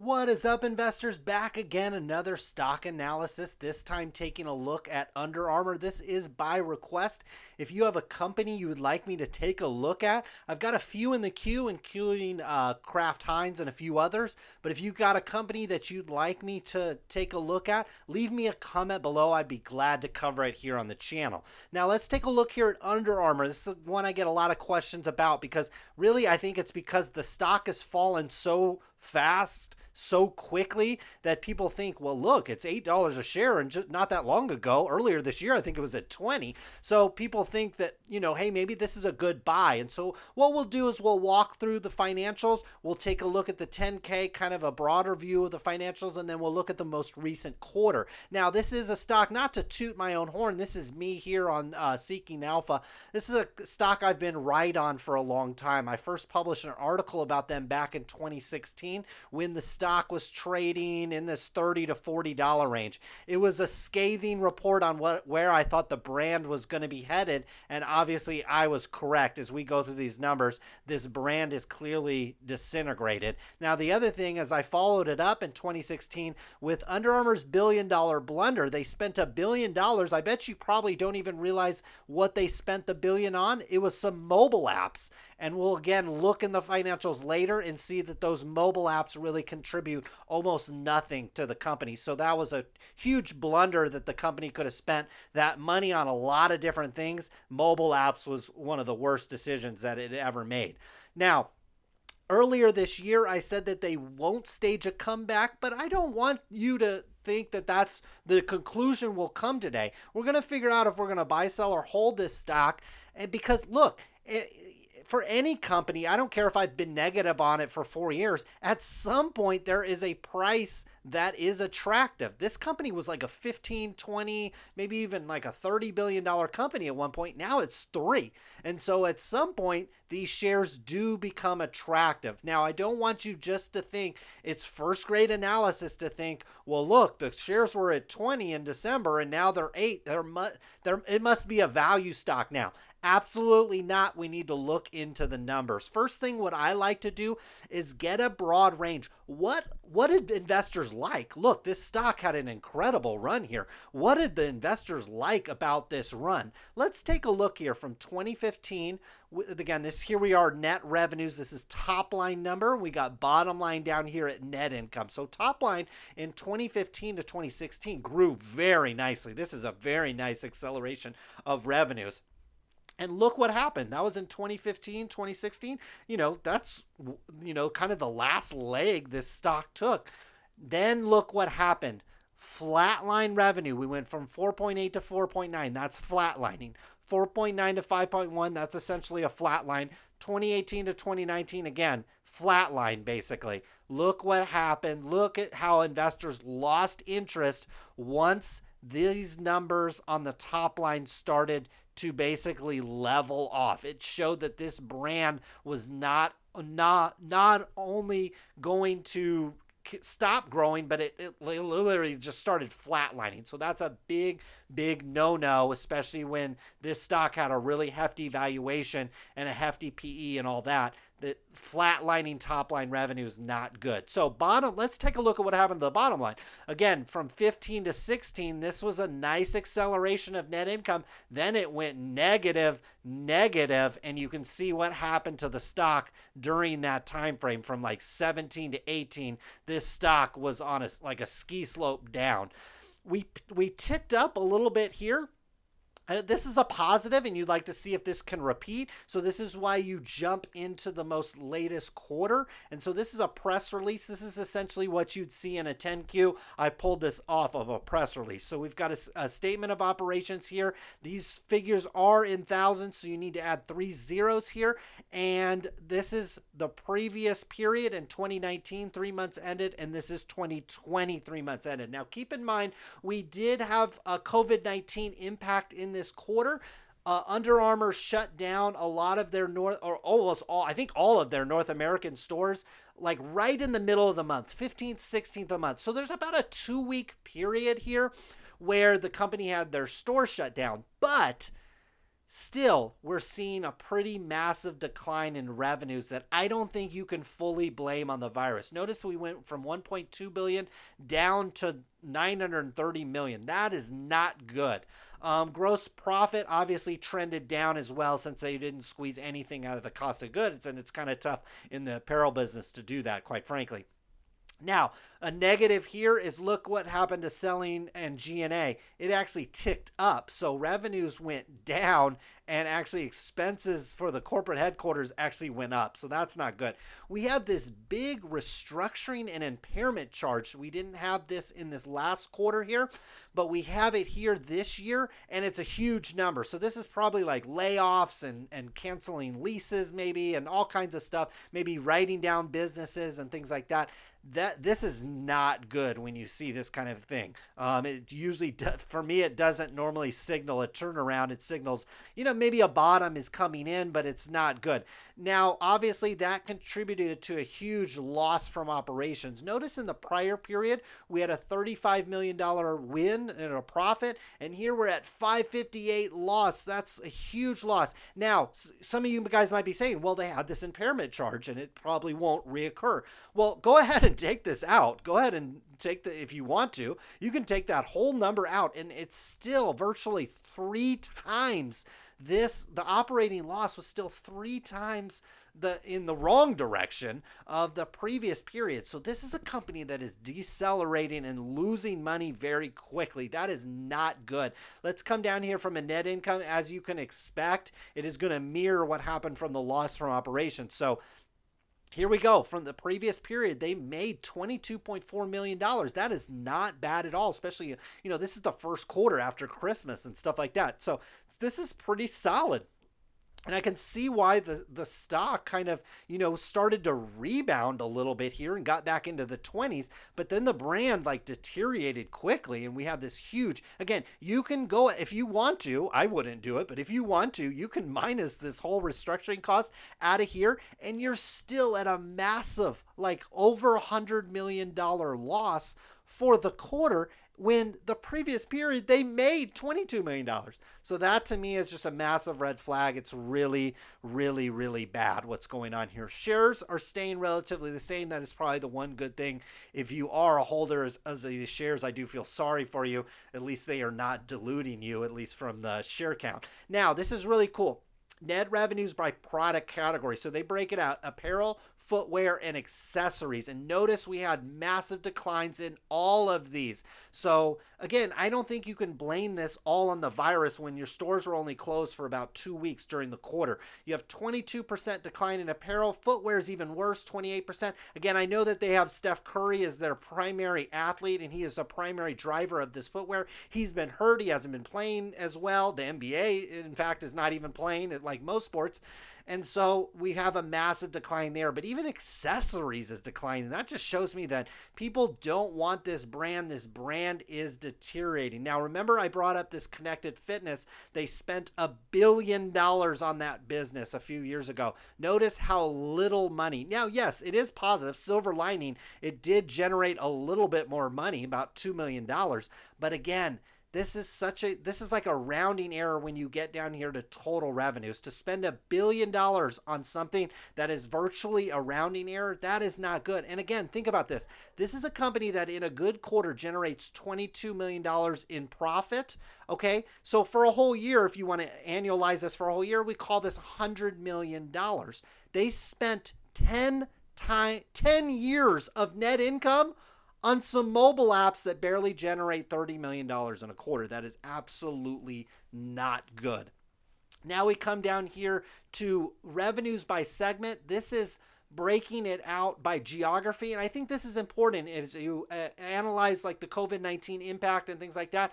What is up, investors? Back again, another stock analysis, this time taking a look at Under Armour. This is by request. If you have a company you would like me to take a look at, I've got a few in the queue, including Kraft Heinz and a few others. But if you've got a company that you'd like me to take a look at, leave me a comment below. I'd be glad to cover it here on the channel. Now, let's take a look here at Under Armour. This is one I get a lot of questions about because really I think it's because the stock has fallen so fast, so quickly, that people think, well, look, it's $8 a share, and just not that long ago, earlier this year, I think it was at 20. So people think that, hey, maybe this is a good buy. And so what we'll do is we'll walk through the financials. We'll take a look at the 10K, kind of a broader view of the financials, and then we'll look at the most recent quarter. Now, this is a stock, not to toot my own horn, this is me here on Seeking Alpha. This is a stock I've been right on for a long time. I first published an article about them back in 2016 when the stock was trading in this $30 to $40 range. It was a scathing report on where I thought the brand was going to be headed, and obviously I was correct. As we go through these numbers, this brand is clearly disintegrated. Now, the other thing is I followed it up in 2016 with Under Armour's billion-dollar blunder. They spent $1 billion. I bet you probably don't even realize what they spent the billion on. It was some mobile apps. And we'll again look in the financials later and see that those mobile apps really contribute almost nothing to the company. So that was a huge blunder that the company could have spent that money on a lot of different things. Mobile apps was one of the worst decisions that it ever made. Now, earlier this year, I said that they won't stage a comeback, but I don't want you to think that that's the conclusion will come today. We're going to figure out if we're going to buy, sell, or hold this stock. And because, look, for any company, I don't care if I've been negative on it for 4 years, at some point there is a price that is attractive. This company was like a 15, 20, maybe even like a $30 billion company at one point. Now it's 3. And so at some point, these shares do become attractive. Now, I don't want you just to think it's first grade analysis to think, well, look, the shares were at 20 in December and now they're 8. It must be a value stock now. Absolutely not. We need to look into the numbers. First thing, what I like to do is get a broad range. What did investors like? Look, this stock had an incredible run here. What did the investors like about this run? Let's take a look here from 2015. Again, here we are, net revenues. This is top line number. We got bottom line down here at net income. So top line in 2015 to 2016 grew very nicely. This is a very nice acceleration of revenues. And look what happened. That was in 2015, 2016. That's, kind of the last leg this stock took. Then look what happened. Flatline revenue. We went from 4.8 to 4.9. That's flatlining. 4.9 to 5.1. That's essentially a flatline. 2018 to 2019, again, flatline basically. Look what happened. Look at how investors lost interest once these numbers on the top line started to basically level off. It showed that this brand was not only going to stop growing, but it literally just started flatlining. So that's a big no-no, especially when this stock had a really hefty valuation and a hefty PE and all that. The flatlining top line revenue is not good. So let's take a look at what happened to the bottom line. Again, from 15 to 16, this was a nice acceleration of net income. Then it went negative, and you can see what happened to the stock during that time frame from like 17 to 18. This stock was on a ski slope down. We ticked up a little bit here. This is a positive, and you'd like to see if this can repeat. So this is why you jump into the most latest quarter. And so this is a press release. This is essentially what you'd see in a 10Q. I pulled this off of a press release. So we've got a statement of operations here. These figures are in thousands, so you need to add 3 zeros here. And this is the previous period in 2019, 3 months ended, and this is 2020, 3 months ended. Now, keep in mind, we did have a COVID-19 impact in this quarter. Under Armour shut down a lot of their almost all, I think all of their North American stores, like right in the middle of the month, 15th, 16th of the month. So there's about a 2-week period here where the company had their store shut down. But Still, we're seeing a pretty massive decline in revenues that I don't think you can fully blame on the virus. Notice we went from 1.2 billion down to 930 million. That is not good. Gross profit obviously trended down as well since they didn't squeeze anything out of the cost of goods, and it's kind of tough in the apparel business to do that, quite frankly. Now, a negative here is look what happened to selling and G&A. It actually ticked up. So revenues went down and actually expenses for the corporate headquarters actually went up. So that's not good. We have this big restructuring and impairment charge. We didn't have this in this last quarter here, but we have it here this year, and it's a huge number. So this is probably like layoffs and canceling leases maybe and all kinds of stuff, maybe writing down businesses and things like that. This is not good when you see this kind of thing. It usually, for me, it doesn't normally signal a turnaround. It signals, maybe a bottom is coming in, but it's not good. Now, obviously, that contributed to a huge loss from operations. Notice in the prior period, we had a $35 million win and a profit, and here we're at 558 loss. That's a huge loss. Now, some of you guys might be saying, well, they had this impairment charge, and it probably won't reoccur. Well, go ahead and take this out. Go ahead and if you want to, you can take that whole number out, and it's still virtually 3 times this. The operating loss was still 3 times in the wrong direction of the previous period. So this is a company that is decelerating and losing money very quickly. That is not good. Let's come down here from a net income. As you can expect, it is going to mirror what happened from the loss from operations. So here we go. From the previous period, they made $22.4 million. That is not bad at all, especially, this is the first quarter after Christmas and stuff like that. So this is pretty solid. And I can see why the stock kind of, started to rebound a little bit here and got back into the 20s. But then the brand deteriorated quickly. And we have this huge, again, you can go, if you want to, I wouldn't do it, but if you want to, you can minus this whole restructuring cost out of here. And you're still at a massive, over $100 million loss for the quarter, when the previous period they made $22 million. So that to me is just a massive red flag. It's really, really, really bad what's going on here. Shares are staying relatively the same. That is probably the one good thing. If you are a holder of these shares, I do feel sorry for you. At least they are not diluting you, at least from the share count. Now, this is really cool. Net revenues by product category. So they break it out: apparel, footwear, and accessories. And notice we had massive declines in all of these. So again, I don't think you can blame this all on the virus when your stores were only closed for about 2 weeks during the quarter. You have 22% decline in apparel. Footwear is even worse, 28%. Again, I know that they have Steph Curry as their primary athlete, and he is the primary driver of this footwear. He's been hurt. He hasn't been playing as well. The NBA, in fact, is not even playing like most sports. And so we have a massive decline there. But even accessories is declining. That just shows me that people don't want this brand. This brand is deteriorating. Now, remember I brought up this connected fitness. They spent $1 billion on that business a few years ago. Notice how little money. Now, yes, it is positive. Silver lining. It did generate a little bit more money, about $2 million. But again, this is like a rounding error when you get down here to total revenues. To spend $1 billion on something that is virtually a rounding error, that is not good. And again, think about this. This is a company that in a good quarter generates $22 million in profit. Okay, so for a whole year, if you want to annualize this for a whole year, we call this $100 million. They spent 10 years of net income on some mobile apps that barely generate $30 million in a quarter. That is absolutely not good. Now we come down here to revenues by segment. This is breaking it out by geography. And I think this is important as you analyze the COVID-19 impact and things like that.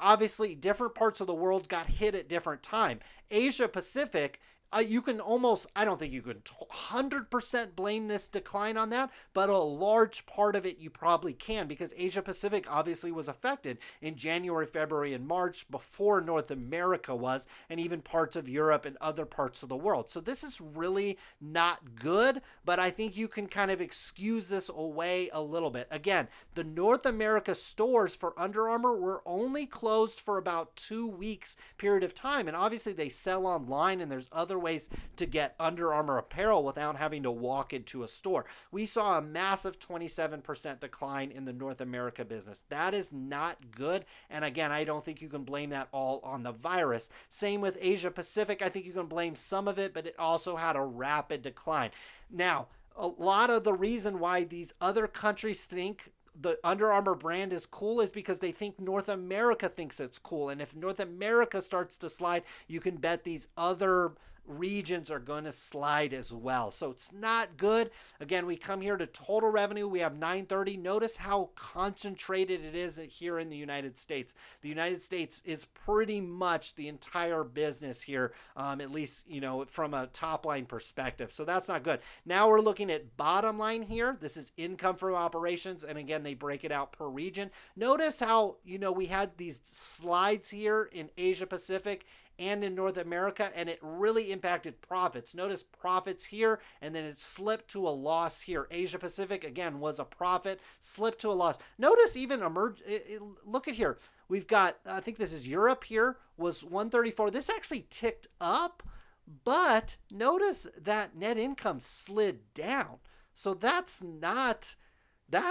Obviously, different parts of the world got hit at different time. Asia Pacific You can almost, I don't think you could 100% blame this decline on that, but a large part of it you probably can, because Asia Pacific obviously was affected in January, February, and March before North America was, and even parts of Europe and other parts of the world. So this is really not good, but I think you can kind of excuse this away a little bit. Again, the North America stores for Under Armour were only closed for about 2 weeks period of time, and obviously they sell online and there's other ways to get Under Armour apparel without having to walk into a store. We saw a massive 27% decline in the North America business. That is not good. And again, I don't think you can blame that all on the virus. Same with Asia Pacific. I think you can blame some of it, but it also had a rapid decline. Now, a lot of the reason why these other countries think the Under Armour brand is cool is because they think North America thinks it's cool. And if North America starts to slide, you can bet these other regions are going to slide as well. So it's not good. Again, we come here to total revenue. We have 930. Notice how concentrated it is here in the United States. The United States is pretty much the entire business here, at least, from a top line perspective. So that's not good. Now we're looking at bottom line here. This is income from operations. And again, they break it out per region. Notice how, we had these slides here in Asia Pacific and in North America, and it really impacted profits. Notice profits here, and then it slipped to a loss here. Asia Pacific, again, was a profit, slipped to a loss. Notice even look at here. We've got, I think this is Europe here, was 134. This actually ticked up, but notice that net income slid down. So that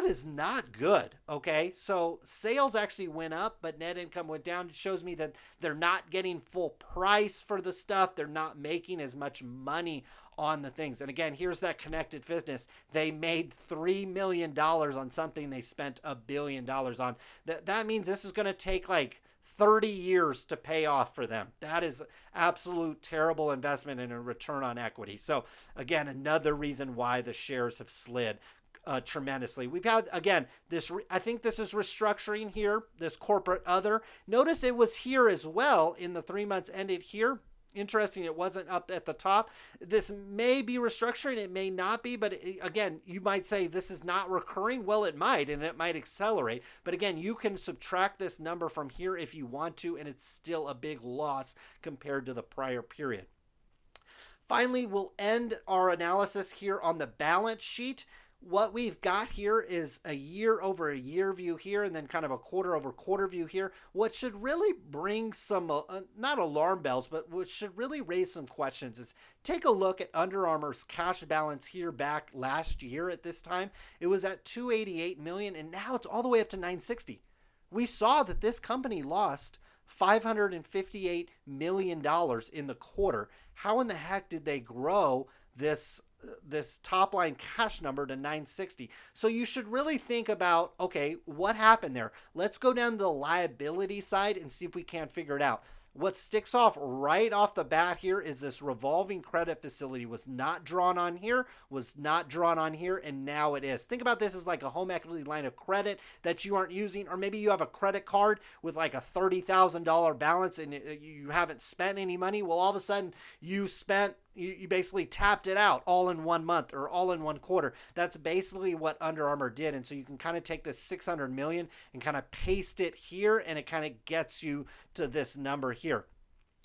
is not good, okay? So sales actually went up, but net income went down. It shows me that they're not getting full price for the stuff. They're not making as much money on the things. And again, here's that Connected Fitness. They made $3 million on something they spent $1 billion on. That means this is going to take like 30 years to pay off for them. That is absolute terrible investment and a return on equity. So again, another reason why the shares have slid tremendously. We've had, again, I think this is restructuring here, this corporate other. Notice it was here as well in the 3 months ended here. Interesting, it wasn't up at the top. This may be restructuring, it may not be, but again, you might say this is not recurring. Well, it might, and it might accelerate. But again, you can subtract this number from here if you want to, and it's still a big loss compared to the prior period. Finally, we'll end our analysis here on the balance sheet. What we've got here is a year over a year view here, and then kind of a quarter over quarter view here. What should really bring some, not alarm bells, but what should really raise some questions is take a look at Under Armour's cash balance here back last year at this time. It was at $288 million, and now it's all the way up to $960. We saw that this company lost $558 million in the quarter. How in the heck did they grow this top line cash number to 960? So you should really think about, okay, what happened there? Let's go down the liability side and see if we can't figure it out. What sticks off right off the bat here is this revolving credit facility was not drawn on here, and now it is. Think about this as like a home equity line of credit that you aren't using, or maybe you have a credit card with like a $30,000 balance and you haven't spent any money. Well, all of a sudden you basically tapped it out all in 1 month or all in 1 quarter. That's basically what Under Armour did. And so you can kind of take this $600 million and kind of paste it here, and it kind of gets you to this number here.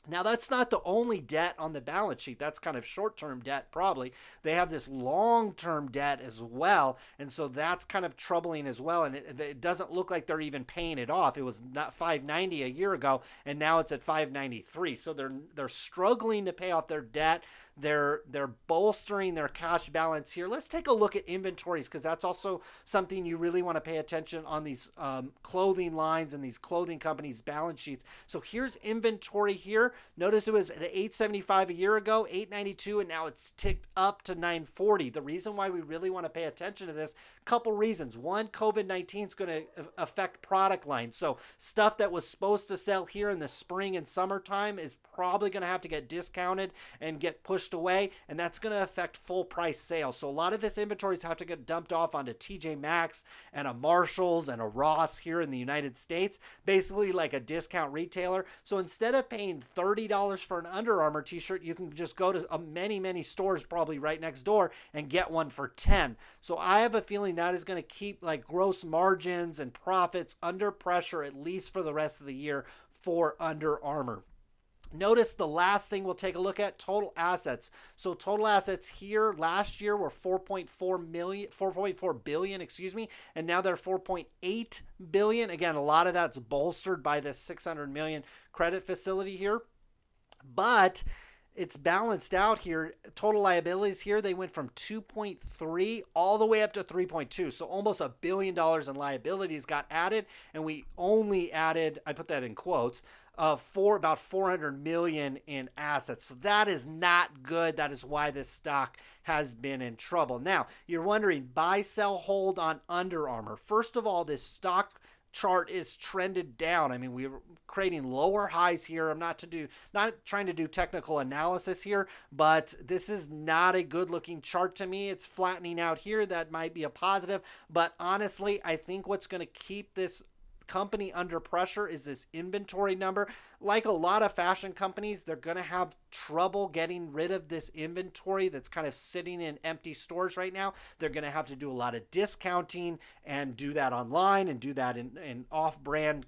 Now, that's not the only debt on the balance sheet. That's kind of short-term debt, probably. They have this long-term debt as well, and so that's kind of troubling as well, and it doesn't look like they're even paying it off. It was not $590 a year ago, and now it's at $593. So they're struggling to pay off their debt. They're bolstering their cash balance here. Let's take a look at inventories, because that's also something you really want to pay attention on these clothing lines and these clothing companies' balance sheets. So here's inventory here. Notice it was at $875 a year ago, $892, and now it's ticked up to $940. The reason why we really want to pay attention to this, Couple reasons. One, COVID-19 is going to affect product lines. So stuff that was supposed to sell here in the spring and summertime is probably going to have to get discounted and get pushed away, and that's going to affect full price sales. So a lot of this inventories have to get dumped off onto TJ Maxx and a Marshalls and a Ross here in the United States, basically like a discount retailer. So instead of paying $30 for an Under Armour t-shirt, you can just go to many stores probably right next door and get one for 10. So I have a feeling that is going to keep like gross margins and profits under pressure at least for the rest of the year for Under Armour. Notice the last thing we'll take a look at, total assets. So total assets here last year were 4.4 billion, and now they're 4.8 billion. Again, a lot of that's bolstered by this 600 million credit facility here, but it's balanced out here. Total liabilities here, they went from 2.3 all the way up to 3.2. So almost $1 billion in liabilities got added, and we only added, I put that in quotes, for about 400 million in assets. So that is not good. That is why this stock has been in trouble. Now, you're wondering, buy, sell, hold on Under Armour. First of all, this stock chart is trended down. I mean, we're creating lower highs here. I'm not trying to do technical analysis here, but this is not a good looking chart to me. It's flattening out here. That might be a positive, but honestly, I think what's going to keep this company under pressure is this inventory number. Like a lot of fashion companies, they're going to have trouble getting rid of this inventory that's kind of sitting in empty stores right now. They're going to have to do a lot of discounting and do that online and do that in off-brand,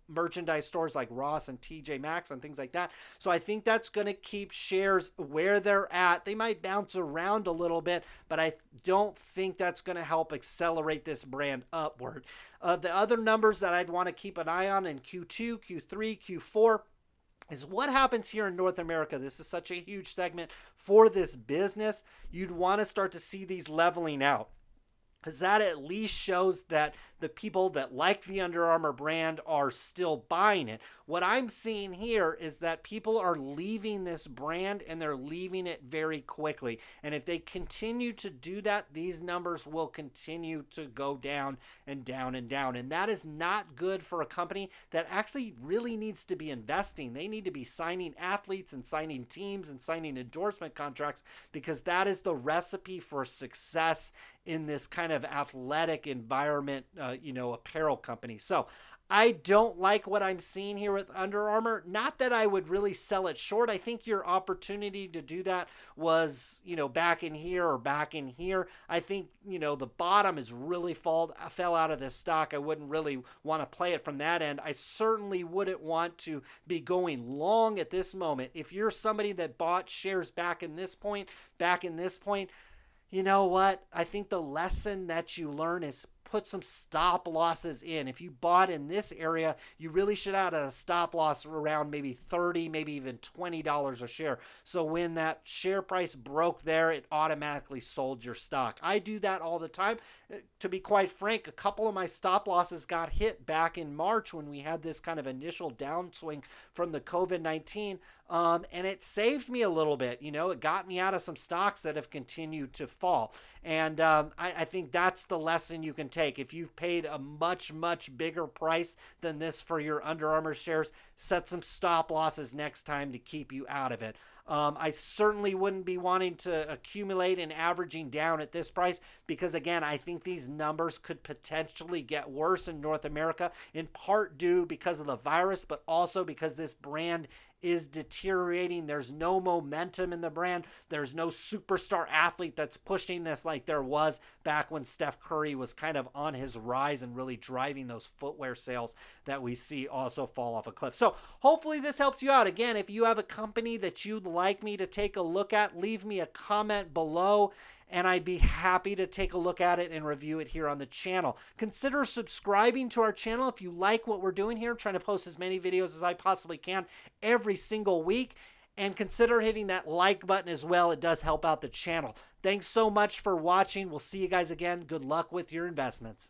merchandise stores like Ross and TJ Maxx and things like that. So I think that's going to keep shares where they're at. They might bounce around a little bit, but I don't think that's going to help accelerate this brand upward. The other numbers that I'd want to keep an eye on in Q2, Q3, Q4 is what happens here in North America. This is such a huge segment for this business. You'd want to start to see these leveling out, because that at least shows that the people that like the Under Armour brand are still buying it. What I'm seeing here is that people are leaving this brand, and they're leaving it very quickly. And if they continue to do that, these numbers will continue to go down and down and down. And that is not good for a company that actually really needs to be investing. They need to be signing athletes and signing teams and signing endorsement contracts, because that is the recipe for success in this kind of athletic environment, apparel company. So I don't like what I'm seeing here with Under Armour. Not that I would really sell it short. I think your opportunity to do that was, back in here or back in here. I think, the bottom is really fell out of this stock. I wouldn't really want to play it from that end. I certainly wouldn't want to be going long at this moment. If you're somebody that bought shares back in this point, you know what? I think the lesson that you learn is put some stop losses in. If you bought in this area, you really should have a stop loss around maybe $30, maybe even $20 a share. So when that share price broke there, it automatically sold your stock. I do that all the time. To be quite frank, a couple of my stop losses got hit back in March when we had this kind of initial downswing from the COVID-19. And it saved me a little bit. It got me out of some stocks that have continued to fall. And I think that's the lesson you can take. If you've paid a much bigger price than this for your Under Armour shares, set some stop losses next time to keep you out of it. I certainly wouldn't be wanting to accumulate and averaging down at this price, because again, I think these numbers could potentially get worse in North America, in part due because of the virus, but also because this brand is deteriorating. There's no momentum in the brand. There's no superstar athlete that's pushing this like there was back when Steph Curry was kind of on his rise and really driving those footwear sales that we see also fall off a cliff. So hopefully this helps you out. Again, if you have a company that you'd like me to take a look at, leave me a comment below, and I'd be happy to take a look at it and review it here on the channel. Consider subscribing to our channel if you like what we're doing here. I'm trying to post as many videos as I possibly can every single week. And consider hitting that like button as well. It does help out the channel. Thanks so much for watching. We'll see you guys again. Good luck with your investments.